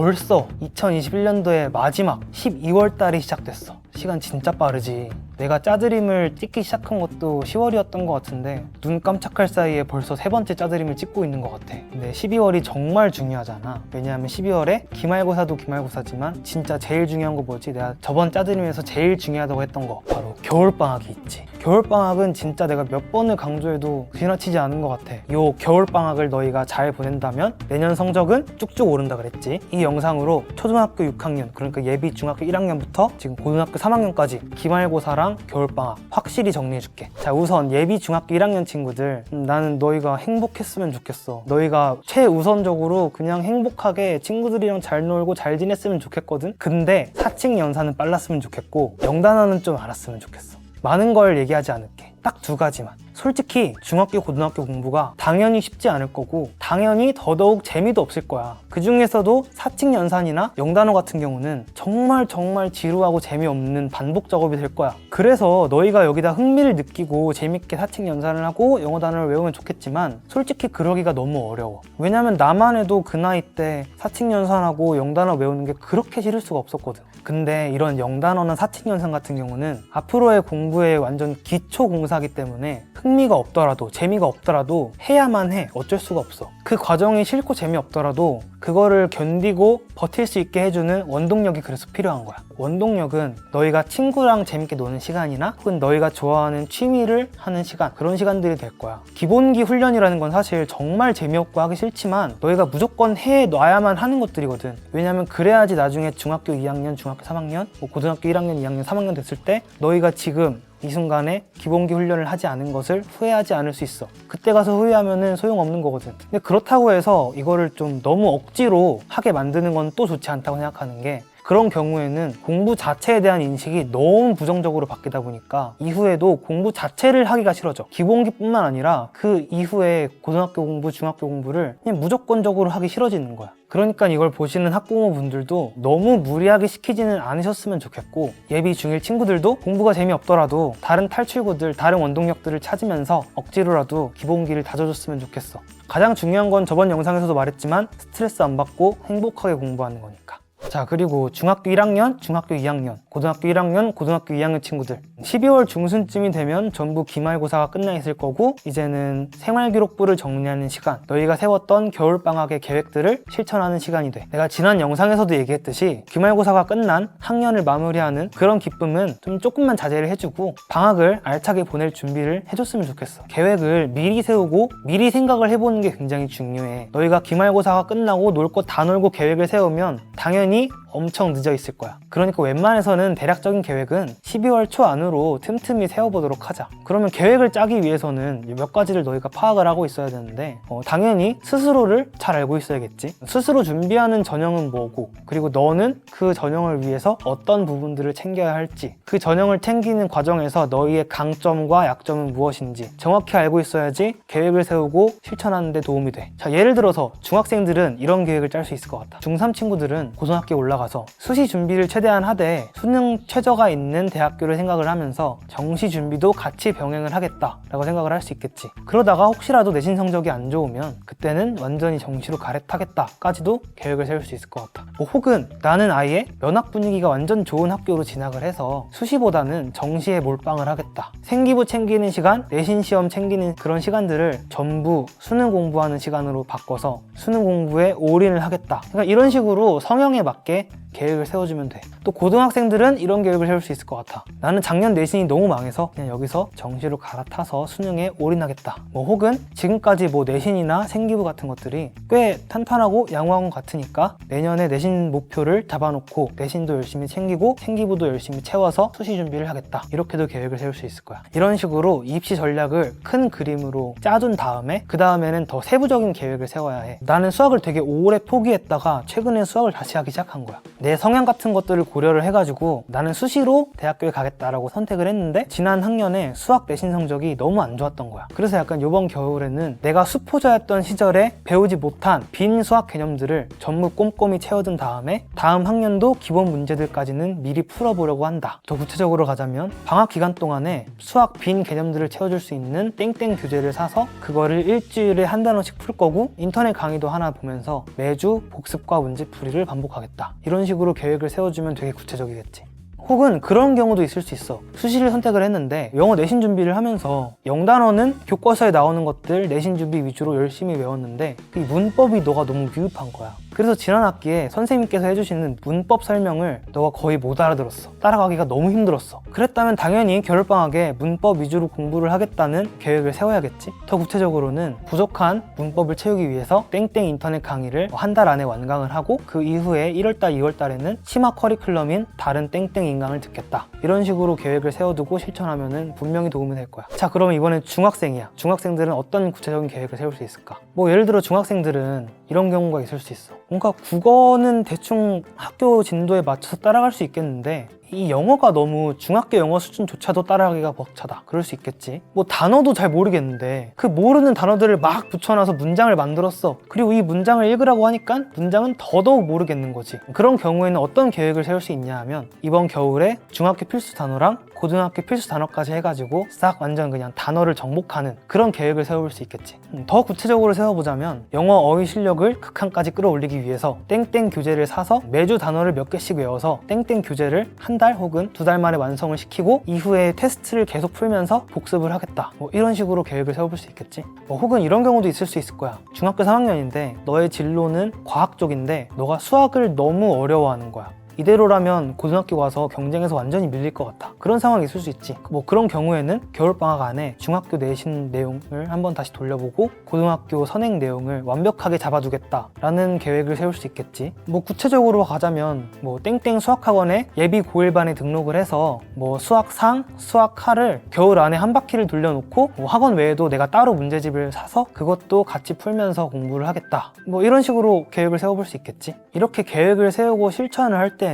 벌써 2021년도의 마지막 12월 달이 시작됐어. 시간 진짜 빠르지. 내가 짜드림을 찍기 시작한 것도 10월이었던 것 같은데 눈 깜짝할 사이에 벌써 세 번째 짜드림을 찍고 있는 것 같아. 근데 12월이 정말 중요하잖아. 왜냐하면 12월에 기말고사도 기말고사지만 진짜 제일 중요한 거 뭐지? 내가 저번 짜드림에서 제일 중요하다고 했던 거 바로 겨울방학이 있지. 겨울방학은 진짜 내가 몇 번을 강조해도 지나치지 않은 것 같아. 요 겨울방학을 너희가 잘 보낸다면 내년 성적은 쭉쭉 오른다 그랬지. 이 영상으로 초등학교 6학년 그러니까 예비 중학교 1학년부터 지금 고등학교 3학년까지 기말고사랑 겨울방학 확실히 정리해줄게. 자, 우선 예비 중학교 1학년 친구들, 나는 너희가 행복했으면 좋겠어. 너희가 최우선적으로 그냥 행복하게 친구들이랑 잘 놀고 잘 지냈으면 좋겠거든. 근데 사칙 연산은 빨랐으면 좋겠고 영단어는 좀 알았으면 좋겠어. 많은 걸 얘기하지 않을게. 딱 두 가지만. 솔직히 중학교 고등학교 공부가 당연히 쉽지 않을 거고 당연히 더더욱 재미도 없을 거야. 그 중에서도 사칙 연산이나 영단어 같은 경우는 정말 지루하고 재미없는 반복 작업이 될 거야. 그래서 너희가 여기다 흥미를 느끼고 재밌게 사칙 연산을 하고 영어 단어를 외우면 좋겠지만 솔직히 그러기가 너무 어려워. 왜냐면 나만 해도 그 나이 때 사칙 연산하고 영단어 외우는 게 그렇게 싫을 수가 없었거든. 근데 이런 영단어나 사칙 연산 같은 경우는 앞으로의 공부에 완전 기초 공사기 때문에 흥미가 없더라도 재미가 없더라도 해야만 해. 어쩔 수가 없어. 그 과정이 싫고 재미없더라도 그거를 견디고 버틸 수 있게 해주는 원동력이 그래서 필요한 거야. 원동력은 너희가 친구랑 재밌게 노는 시간이나 혹은 너희가 좋아하는 취미를 하는 시간, 그런 시간들이 될 거야. 기본기 훈련이라는 건 사실 정말 재미없고 하기 싫지만 너희가 무조건 해놔야만 하는 것들이거든. 왜냐면 그래야지 나중에 중학교 2학년, 중학교 3학년, 고등학교 1학년, 2학년, 3학년 됐을 때 너희가 지금 이 순간에 기본기 훈련을 하지 않은 것을 후회하지 않을 수 있어. 그때 가서 후회하면은 소용없는 거거든. 근데 그렇다고 해서 이거를 좀 너무 억지로 하게 만드는 건 또 좋지 않다고 생각하는 게, 그런 경우에는 공부 자체에 대한 인식이 너무 부정적으로 바뀌다 보니까 이후에도 공부 자체를 하기가 싫어져. 기본기뿐만 아니라 그 이후에 고등학교 공부, 중학교 공부를 그냥 무조건적으로 하기 싫어지는 거야. 그러니까 이걸 보시는 학부모분들도 너무 무리하게 시키지는 않으셨으면 좋겠고, 예비 중1 친구들도 공부가 재미없더라도 다른 탈출구들, 다른 원동력들을 찾으면서 억지로라도 기본기를 다져줬으면 좋겠어. 가장 중요한 건 저번 영상에서도 말했지만 스트레스 안 받고 행복하게 공부하는 거니까. 자, 그리고 중학교 1학년, 중학교 2학년, 고등학교 1학년, 고등학교 2학년 친구들 12월 중순쯤이 되면 전부 기말고사가 끝나 있을 거고 이제는 생활기록부를 정리하는 시간, 너희가 세웠던 겨울방학의 계획들을 실천하는 시간이 돼. 내가 지난 영상에서도 얘기했듯이 기말고사가 끝난 학년을 마무리하는 그런 기쁨은 좀 조금만 자제를 해주고 방학을 알차게 보낼 준비를 해줬으면 좋겠어. 계획을 미리 세우고 미리 생각을 해보는 게 굉장히 중요해. 너희가 기말고사가 끝나고 놀 거 다 놀고 계획을 세우면 당연히 엄청 늦어 있을 거야. 그러니까 웬만해서는 대략적인 계획은 12월 초 안으로 틈틈이 세워보도록 하자. 그러면 계획을 짜기 위해서는 몇 가지를 너희가 파악을 하고 있어야 되는데 당연히 스스로를 잘 알고 있어야겠지. 스스로 준비하는 전형은 뭐고, 그리고 너는 그 전형을 위해서 어떤 부분들을 챙겨야 할지, 그 전형을 챙기는 과정에서 너희의 강점과 약점은 무엇인지 정확히 알고 있어야지 계획을 세우고 실천하는 데 도움이 돼. 자, 예를 들어서 중학생들은 이런 계획을 짤 수 있을 것 같아. 중3 친구들은 고등학교에 올라가서 수시 준비를 최대한 하되 수능 최저가 있는 대학교를 생각을 하면서 정시 준비도 같이 병행을 하겠다라고 생각을 할 수 있겠지. 그러다가 혹시라도 내신 성적이 안 좋으면 그때는 완전히 정시로 갈아타겠다까지도 계획을 세울 수 있을 것 같아. 혹은 나는 아예 면학 분위기가 완전 좋은 학교로 진학을 해서 수시보다는 정시에 몰빵을 하겠다. 생기부 챙기는 시간, 내신 시험 챙기는 그런 시간들을 전부 수능 공부하는 시간으로 바꿔서 수능 공부에 올인을 하겠다. 그러니까 이런 식으로 성향에 맞게 계획을 세워주면 돼. 또 고등학생들은 이런 계획을 세울 수 있을 것 같아. 나는 작년 내신이 너무 망해서 그냥 여기서 정시로 갈아타서 수능에 올인하겠다. 혹은 지금까지 내신이나 생기부 같은 것들이 꽤 탄탄하고 양호한 것 같으니까 내년에 내신 목표를 잡아놓고 내신도 열심히 챙기고 생기부도 열심히 채워서 수시 준비를 하겠다. 이렇게도 계획을 세울 수 있을 거야. 이런 식으로 입시 전략을 큰 그림으로 짜둔 다음에 그 다음에는 더 세부적인 계획을 세워야 해. 나는 수학을 되게 오래 포기했다가 최근에 수학을 다시 하기 시작한 거야. 내 성향 같은 것들을 고려를 해가지고 나는 수시로 대학교에 가겠다라고 선택을 했는데 지난 학년에 수학 내신 성적이 너무 안 좋았던 거야. 그래서 약간 이번 겨울에는 내가 수포자였던 시절에 배우지 못한 빈 수학 개념들을 전부 꼼꼼히 채워둔 다음에 다음 학년도 기본 문제들까지는 미리 풀어보려고 한다. 더 구체적으로 가자면 방학 기간 동안에 수학 빈 개념들을 채워줄 수 있는 땡땡 교재를 사서 그거를 일주일에 한 단어씩 풀 거고 인터넷 강의도 하나 보면서 매주 복습과 문제풀이를 반복하겠다. 이런 식으로 계획을 세워주면 되게 구체적이겠지. 혹은 그런 경우도 있을 수 있어. 수시를 선택을 했는데 영어 내신 준비를 하면서 영단어는 교과서에 나오는 것들 내신 준비 위주로 열심히 외웠는데 이 문법이 너가 너무 미흡한 거야. 그래서 지난 학기에 선생님께서 해주시는 문법 설명을 너가 거의 못 알아들었어. 따라가기가 너무 힘들었어. 그랬다면 당연히 겨울방학에 문법 위주로 공부를 하겠다는 계획을 세워야겠지. 더 구체적으로는 부족한 문법을 채우기 위해서 땡땡 인터넷 강의를 한 달 안에 완강을 하고 그 이후에 1월달, 2월달에는 심화 커리큘럼인 다른 땡땡 인강을 듣겠다. 이런 식으로 계획을 세워두고 실천하면 분명히 도움이 될 거야. 자, 그러면 이번엔 중학생이야. 중학생들은 어떤 구체적인 계획을 세울 수 있을까? 뭐 예를 들어 중학생들은 이런 경우가 있을 수 있어. 뭔가 국어는 대충 학교 진도에 맞춰서 따라갈 수 있겠는데 이 영어가 너무 중학교 영어 수준조차도 따라가기가 벅차다. 그럴 수 있겠지. 뭐 단어도 잘 모르겠는데 그 모르는 단어들을 막 붙여놔서 문장을 만들었어. 그리고 이 문장을 읽으라고 하니까 문장은 더더욱 모르겠는 거지. 그런 경우에는 어떤 계획을 세울 수 있냐 하면 이번 겨울에 중학교 필수 단어랑 고등학교 필수 단어까지 해가지고 싹 완전 그냥 단어를 정복하는 그런 계획을 세울 수 있겠지. 더 구체적으로 세워보자면 영어 어휘 실력을 극한까지 끌어올리기 위해서 땡땡 교재를 사서 매주 단어를 몇 개씩 외워서 땡땡 교재를 한 달 혹은 두 달 만에 완성을 시키고 이후에 테스트를 계속 풀면서 복습을 하겠다. 뭐 이런 식으로 계획을 세워볼 수 있겠지. 혹은 이런 경우도 있을 수 있을 거야. 중학교 3학년인데 너의 진로는 과학 쪽인데 너가 수학을 너무 어려워하는 거야. 이대로라면 고등학교 가서 경쟁에서 완전히 밀릴 것 같아. 그런 상황이 있을 수 있지. 뭐 그런 경우에는 겨울방학 안에 중학교 내신 내용을 한번 다시 돌려보고 고등학교 선행 내용을 완벽하게 잡아두겠다라는 계획을 세울 수 있겠지. 뭐 구체적으로 가자면 뭐 땡땡 수학학원에 예비 고1반에 등록을 해서 뭐 수학상, 수학하를 겨울 안에 한 바퀴를 돌려놓고 뭐 학원 외에도 내가 따로 문제집을 사서 그것도 같이 풀면서 공부를 하겠다. 뭐 이런 식으로 계획을 세워볼 수 있겠지. 이렇게 계획을 세우고 실천을 할 때에는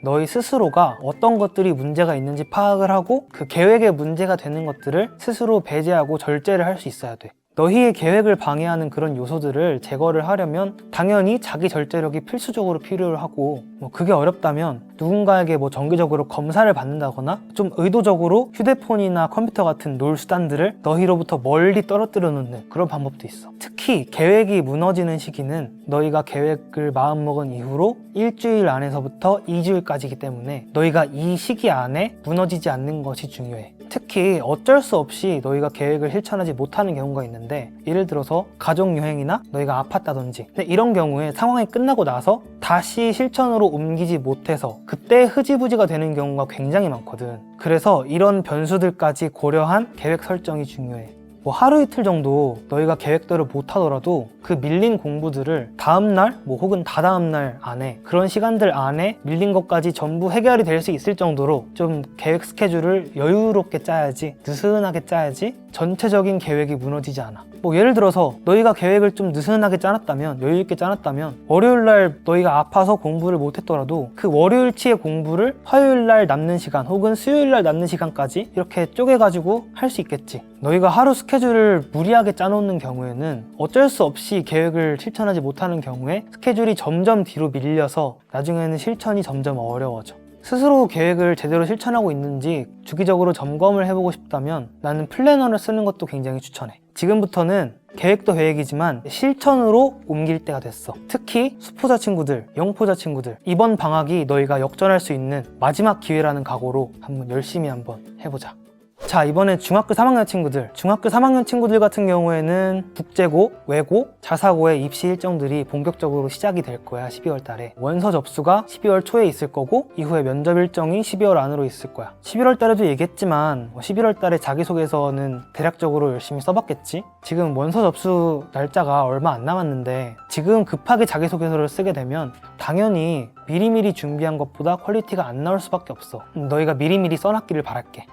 너희 스스로가 어떤 것들이 문제가 있는지 파악을 하고 그 계획에 문제가 되는 것들을 스스로 배제하고 절제를 할 수 있어야 돼. 너희의 계획을 방해하는 그런 요소들을 제거를 하려면 당연히 자기 절제력이 필수적으로 필요하고 뭐 그게 어렵다면 누군가에게 뭐 정기적으로 검사를 받는다거나 좀 의도적으로 휴대폰이나 컴퓨터 같은 놀 수단들을 너희로부터 멀리 떨어뜨려 놓는 그런 방법도 있어. 특히 계획이 무너지는 시기는 너희가 계획을 마음먹은 이후로 일주일 안에서부터 2주일까지이기 때문에 너희가 이 시기 안에 무너지지 않는 것이 중요해. 특히 어쩔 수 없이 너희가 계획을 실천하지 못하는 경우가 있는데 예를 들어서 가족여행이나 너희가 아팠다든지 근데 이런 경우에 상황이 끝나고 나서 다시 실천으로 옮기지 못해서 그때 흐지부지가 되는 경우가 굉장히 많거든. 그래서 이런 변수들까지 고려한 계획 설정이 중요해. 뭐 하루 이틀 정도 너희가 계획대로 못하더라도 그 밀린 공부들을 다음날 뭐 혹은 다다음날 안에 그런 시간들 안에 밀린 것까지 전부 해결이 될 수 있을 정도로 좀 계획 스케줄을 여유롭게 짜야지, 느슨하게 짜야지 전체적인 계획이 무너지지 않아. 뭐 예를 들어서 너희가 계획을 좀 느슨하게 짜놨다면, 여유있게 짜놨다면 월요일날 너희가 아파서 공부를 못했더라도 그 월요일치의 공부를 화요일날 남는 시간 혹은 수요일날 남는 시간까지 이렇게 쪼개가지고 할 수 있겠지. 너희가 하루 스케줄을 무리하게 짜놓는 경우에는 어쩔 수 없이 계획을 실천하지 못하는 경우에 스케줄이 점점 뒤로 밀려서 나중에는 실천이 점점 어려워져. 스스로 계획을 제대로 실천하고 있는지 주기적으로 점검을 해보고 싶다면 나는 플래너를 쓰는 것도 굉장히 추천해. 지금부터는 계획도 계획이지만 실천으로 옮길 때가 됐어. 특히 수포자 친구들, 영포자 친구들, 이번 방학이 너희가 역전할 수 있는 마지막 기회라는 각오로 열심히 한번 해보자. 자, 이번엔 중학교 3학년 친구들. 중학교 3학년 친구들 같은 경우에는 국제고, 외고, 자사고의 입시 일정들이 본격적으로 시작이 될 거야. 12월 달에. 원서 접수가 12월 초에 있을 거고 이후에 면접 일정이 12월 안으로 있을 거야. 11월 달에도 얘기했지만 11월 달에 자기소개서는 대략적으로 열심히 써봤겠지? 지금 원서 접수 날짜가 얼마 안 남았는데 지금 급하게 자기소개서를 쓰게 되면 당연히 미리미리 준비한 것보다 퀄리티가 안 나올 수밖에 없어. 너희가 미리미리 써놨기를 바랄게.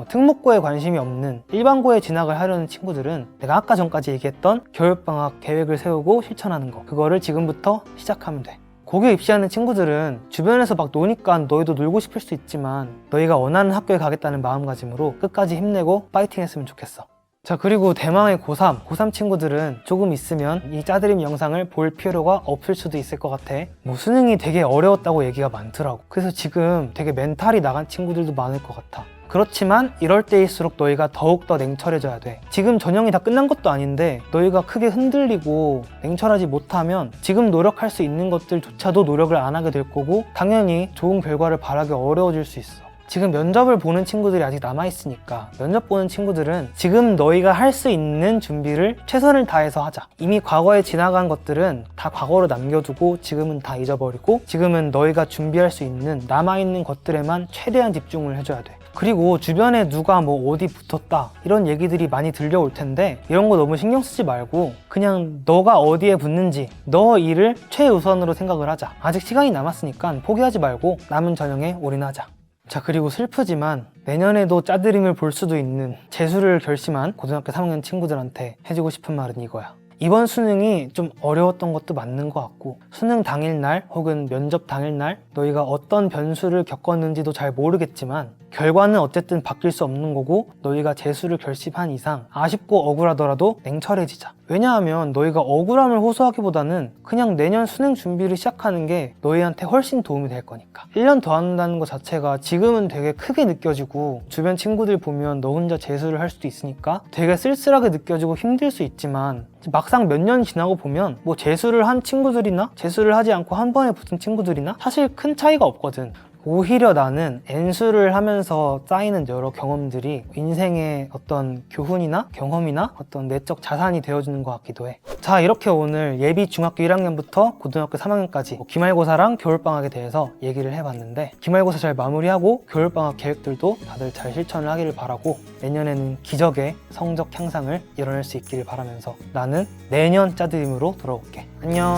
특목고에 관심이 없는 일반고에 진학을 하려는 친구들은 내가 아까 전까지 얘기했던 겨울방학 계획을 세우고 실천하는 거, 그거를 지금부터 시작하면 돼. 고교 입시하는 친구들은 주변에서 막 노니까 너희도 놀고 싶을 수 있지만 너희가 원하는 학교에 가겠다는 마음가짐으로 끝까지 힘내고 파이팅 했으면 좋겠어. 자, 그리고 대망의 고3 친구들은 조금 있으면 이 짜드림 영상을 볼 필요가 없을 수도 있을 것 같아. 뭐 수능이 되게 어려웠다고 얘기가 많더라고. 그래서 지금 되게 멘탈이 나간 친구들도 많을 것 같아. 그렇지만 이럴 때일수록 너희가 더욱더 냉철해져야 돼. 지금 전형이 다 끝난 것도 아닌데 너희가 크게 흔들리고 냉철하지 못하면 지금 노력할 수 있는 것들조차도 노력을 안 하게 될 거고 당연히 좋은 결과를 바라기 어려워질 수 있어. 지금 면접을 보는 친구들이 아직 남아있으니까 면접 보는 친구들은 지금 너희가 할 수 있는 준비를 최선을 다해서 하자. 이미 과거에 지나간 것들은 다 과거로 남겨두고 지금은 다 잊어버리고 지금은 너희가 준비할 수 있는 남아있는 것들에만 최대한 집중을 해줘야 돼. 그리고 주변에 누가 뭐 어디 붙었다 이런 얘기들이 많이 들려올 텐데 이런 거 너무 신경 쓰지 말고 그냥 너가 어디에 붙는지 너 일을 최우선으로 생각을 하자. 아직 시간이 남았으니까 포기하지 말고 남은 전형에 올인하자. 자, 그리고 슬프지만 내년에도 짜드림을 볼 수도 있는 재수를 결심한 고등학교 3학년 친구들한테 해주고 싶은 말은 이거야. 이번 수능이 좀 어려웠던 것도 맞는 것 같고 수능 당일날 혹은 면접 당일날 너희가 어떤 변수를 겪었는지도 잘 모르겠지만 결과는 어쨌든 바뀔 수 없는 거고 너희가 재수를 결심한 이상 아쉽고 억울하더라도 냉철해지자. 왜냐하면 너희가 억울함을 호소하기보다는 그냥 내년 수능 준비를 시작하는 게 너희한테 훨씬 도움이 될 거니까. 1년 더 한다는 것 자체가 지금은 되게 크게 느껴지고 주변 친구들 보면 너 혼자 재수를 할 수도 있으니까 되게 쓸쓸하게 느껴지고 힘들 수 있지만 막상 몇 년 지나고 보면 뭐 재수를 한 친구들이나 재수를 하지 않고 한 번에 붙은 친구들이나 사실 큰 차이가 없거든. 오히려 나는 N수를 하면서 쌓이는 여러 경험들이 인생의 어떤 교훈이나 경험이나 어떤 내적 자산이 되어주는 것 같기도 해. 자, 이렇게 오늘 예비 중학교 1학년부터 고등학교 3학년까지 기말고사랑 겨울방학에 대해서 얘기를 해봤는데 기말고사 잘 마무리하고 겨울방학 계획들도 다들 잘 실천을 하기를 바라고 내년에는 기적의 성적 향상을 이뤄낼 수 있기를 바라면서 나는 내년 짜드림으로 돌아올게. 안녕.